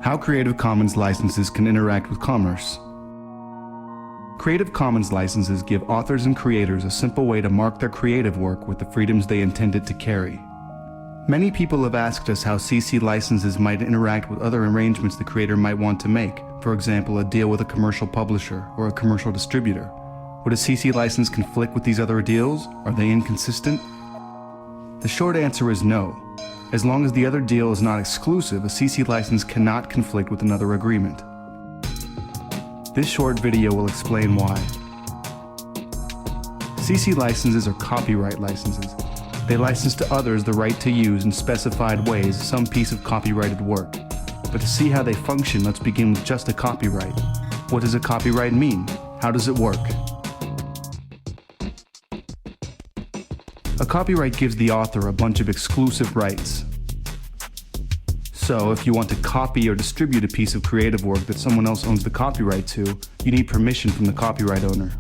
How Creative Commons licenses can interact with commerce. Creative Commons licenses give authors and creators a simple way to mark their creative work with the freedoms they intended to carry. Many people have asked us how CC licenses might interact with other arrangements the creator might want to make, for example, a deal with a commercial publisher or a commercial distributor. Would a CC license conflict with these other deals? Are they inconsistent? The short answer is no. As long as the other deal is not exclusive, a CC license cannot conflict with another agreement. This short video will explain why. CC licenses are copyright licenses. They license to others the right to use in specified ways some piece of copyrighted work. But to see how they function, let's begin with just a copyright. What does a copyright mean? How does it work? A copyright gives the author a bunch of exclusive rights. So, if you want to copy or distribute a piece of creative work that someone else owns the copyright to, you need permission from the copyright owner.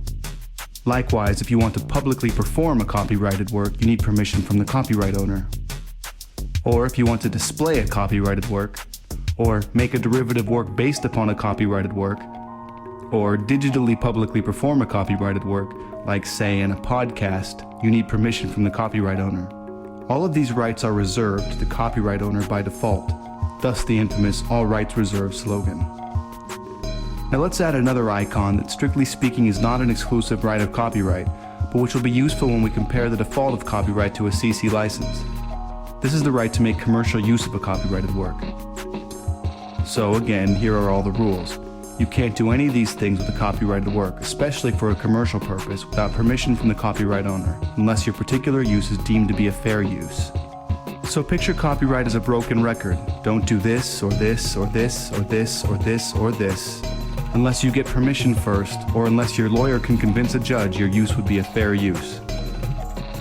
Likewise, if you want to publicly perform a copyrighted work, you need permission from the copyright owner. Or if you want to display a copyrighted work, or make a derivative work based upon a copyrighted work, or digitally publicly perform a copyrighted work, like say in a podcast, you need permission from the copyright owner. All of these rights are reserved to the copyright owner by default, thus the infamous "all rights reserved" slogan. Now let's add another icon that strictly speaking is not an exclusive right of copyright, but which will be useful when we compare the default of copyright to a CC license. This is the right to make commercial use of a copyrighted work. So again, here are all the rules. You can't do any of these things with a copyrighted work, especially for a commercial purpose, without permission from the copyright owner, unless your particular use is deemed to be a fair use. So picture copyright as a broken record. Don't do this, or this, or this, or this, or this, or this, unless you get permission first, or unless your lawyer can convince a judge your use would be a fair use.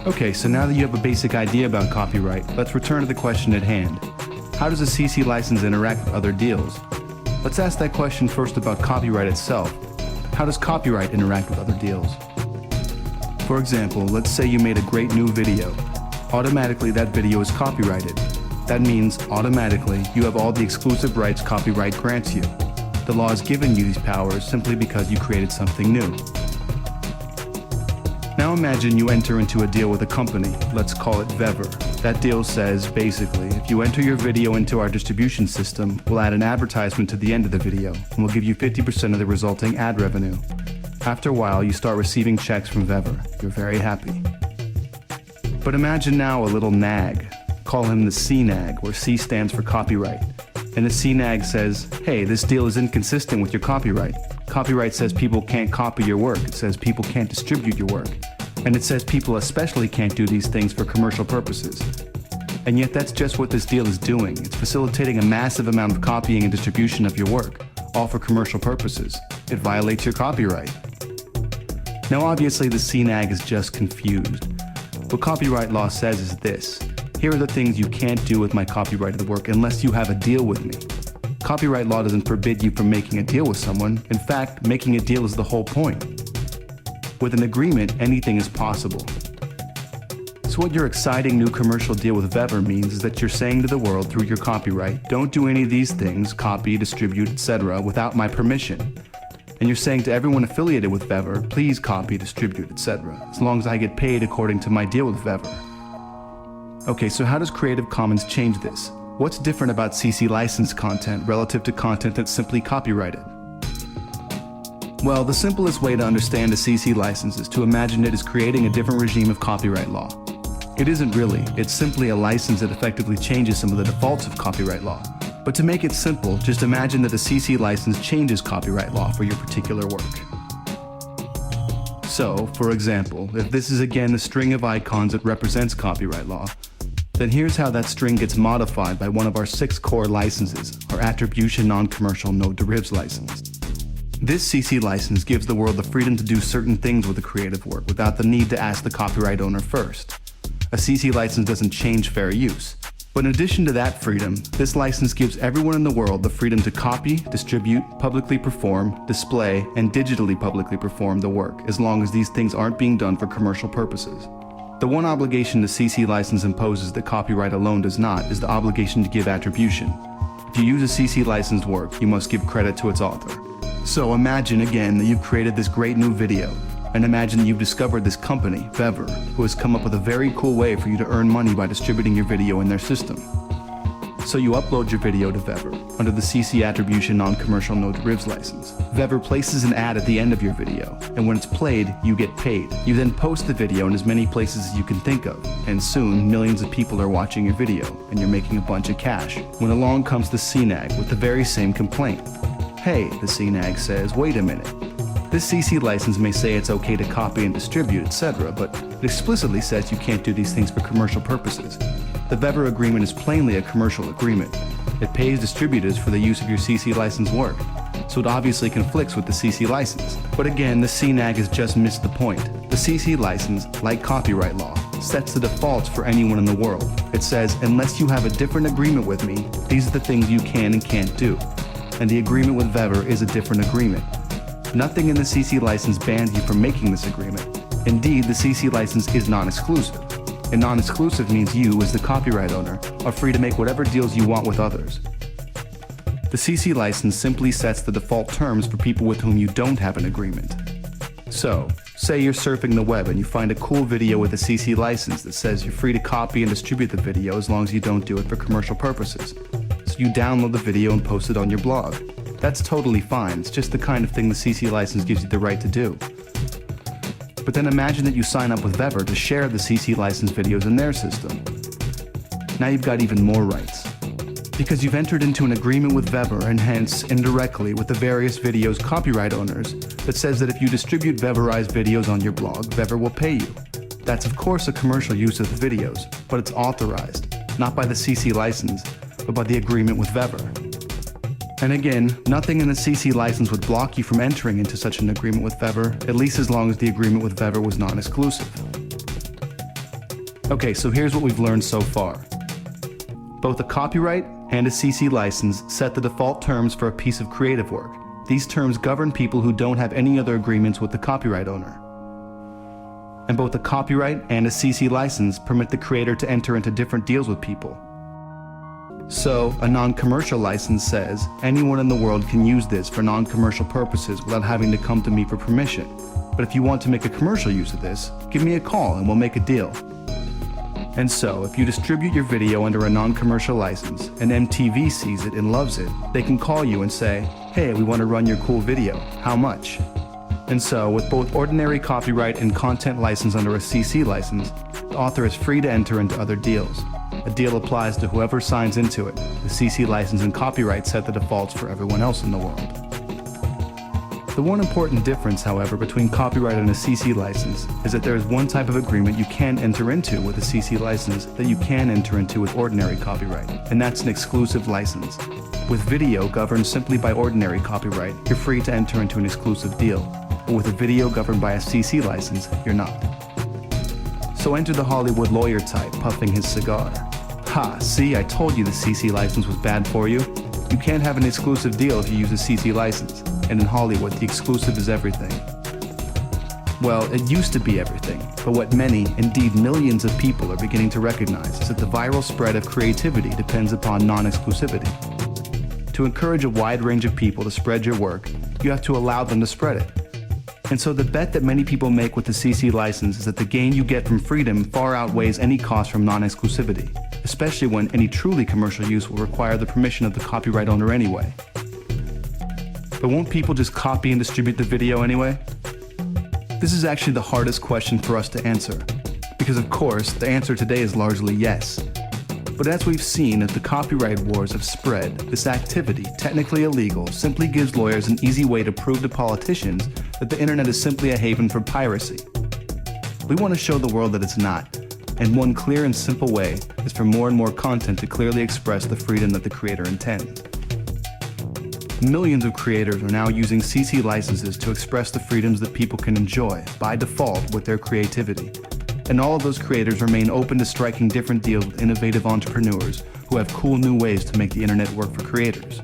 Okay, so now that you have a basic idea about copyright, let's return to the question at hand. How does a CC license interact with other deals? Let's ask that question first about copyright itself. How does copyright interact with other deals? For example, let's say you made a great new video. Automatically, that video is copyrighted. That means, automatically, you have all the exclusive rights copyright grants you. The law has given you these powers simply because you created something new. Now imagine you enter into a deal with a company, let's call it Vever. That deal says, basically, if you enter your video into our distribution system, we'll add an advertisement to the end of the video, and we'll give you 50% of the resulting ad revenue. After a while, you start receiving checks from Vever. You're very happy. But imagine now a little nag. Call him the CNAG, where C stands for copyright. And the CNAG says, hey, this deal is inconsistent with your copyright. Copyright says people can't copy your work. It says people can't distribute your work. And it says people especially can't do these things for commercial purposes. And yet that's just what this deal is doing. It's facilitating a massive amount of copying and distribution of your work, all for commercial purposes. It violates your copyright. Now obviously the CNAG is just confused. What copyright law says is this: here are the things you can't do with my copyrighted work unless you have a deal with me. Copyright law doesn't forbid you from making a deal with someone. In fact, making a deal is the whole point. With an agreement, anything is possible. So what your exciting new commercial deal with Vever means is that you're saying to the world through your copyright, don't do any of these things, copy, distribute, etc., without my permission. And you're saying to everyone affiliated with Vever, please copy, distribute, etc., as long as I get paid according to my deal with Vever. Okay, so how does Creative Commons change this? What's different about CC licensed content relative to content that's simply copyrighted? Well, the simplest way to understand a CC license is to imagine it as creating a different regime of copyright law. It isn't really, it's simply a license that effectively changes some of the defaults of copyright law. But to make it simple, just imagine that a CC license changes copyright law for your particular work. So, for example, if this is again the string of icons that represents copyright law, then here's how that string gets modified by one of our 6 core licenses, our Attribution Non-Commercial No Derivatives license. This CC license gives the world the freedom to do certain things with a creative work without the need to ask the copyright owner first. A CC license doesn't change fair use. But in addition to that freedom, this license gives everyone in the world the freedom to copy, distribute, publicly perform, display, and digitally publicly perform the work, as long as these things aren't being done for commercial purposes. The one obligation the CC license imposes that copyright alone does not is the obligation to give attribution. If you use a CC licensed work, you must give credit to its author. So imagine again that you've created this great new video, and imagine that you've discovered this company, Vever, who has come up with a very cool way for you to earn money by distributing your video in their system. So you upload your video to Vever under the CC Attribution Non-Commercial No Derivs license. Vever places an ad at the end of your video, and when it's played, you get paid. You then post the video in as many places as you can think of, and soon millions of people are watching your video, and you're making a bunch of cash. When along comes the CNAG with the very same complaint. Hey, the CNAG says, wait a minute. This CC license may say it's okay to copy and distribute, etc., but it explicitly says you can't do these things for commercial purposes. The Vever agreement is plainly a commercial agreement. It pays distributors for the use of your CC license work, so it obviously conflicts with the CC license. But again, the CNAG has just missed the point. The CC license, like copyright law, sets the defaults for anyone in the world. It says, unless you have a different agreement with me, these are the things you can and can't do. And the agreement with Vever is a different agreement. Nothing in the CC license bans you from making this agreement. Indeed, the CC license is non-exclusive. And non-exclusive means you, as the copyright owner, are free to make whatever deals you want with others. The CC license simply sets the default terms for people with whom you don't have an agreement. So, say you're surfing the web and you find a cool video with a CC license that says you're free to copy and distribute the video as long as you don't do it for commercial purposes. So you download the video and post it on your blog. That's totally fine, it's just the kind of thing the CC license gives you the right to do. But then imagine that you sign up with Vever to share the CC license videos in their system. Now you've got even more rights. Because you've entered into an agreement with Vever and hence, indirectly, with the various videos' copyright owners that says that if you distribute Veverized videos on your blog, Vever will pay you. That's of course a commercial use of the videos, but it's authorized, not by the CC license, but by the agreement with Vever. And again, nothing in the CC license would block you from entering into such an agreement with Vever, at least as long as the agreement with Vever was non-exclusive. Okay, so here's what we've learned so far. Both a copyright and a CC license set the default terms for a piece of creative work. These terms govern people who don't have any other agreements with the copyright owner. And both a copyright and a CC license permit the creator to enter into different deals with people. So, a non-commercial license says, anyone in the world can use this for non-commercial purposes without having to come to me for permission. But if you want to make a commercial use of this, give me a call and we'll make a deal. And so, if you distribute your video under a non-commercial license, and MTV sees it and loves it, they can call you and say, hey, we want to run your cool video, how much? And so, with both ordinary copyright and content license under a CC license, the author is free to enter into other deals. A deal applies to whoever signs into it. The CC license and copyright set the defaults for everyone else in the world. The one important difference, however, between copyright and a CC license is that there is one type of agreement you can enter into with a CC license that you can enter into with ordinary copyright, and that's an exclusive license. With video governed simply by ordinary copyright, you're free to enter into an exclusive deal, but with a video governed by a CC license, you're not. So enter the Hollywood lawyer type puffing his cigar. Ha, see, I told you the CC license was bad for you. You can't have an exclusive deal if you use a CC license, and in Hollywood, the exclusive is everything. Well, it used to be everything, but what many, indeed millions of people are beginning to recognize is that the viral spread of creativity depends upon non-exclusivity. To encourage a wide range of people to spread your work, you have to allow them to spread it. And so the bet that many people make with the CC license is that the gain you get from freedom far outweighs any cost from non-exclusivity, especially when any truly commercial use will require the permission of the copyright owner anyway. But won't people just copy and distribute the video anyway? This is actually the hardest question for us to answer, because of course, the answer today is largely yes. But as we've seen, as the copyright wars have spread, this activity, technically illegal, simply gives lawyers an easy way to prove to politicians that the internet is simply a haven for piracy. We want to show the world that it's not, and one clear and simple way is for more and more content to clearly express the freedom that the creator intends. Millions of creators are now using CC licenses to express the freedoms that people can enjoy, by default, with their creativity. And all of those creators remain open to striking different deals with innovative entrepreneurs who have cool new ways to make the internet work for creators.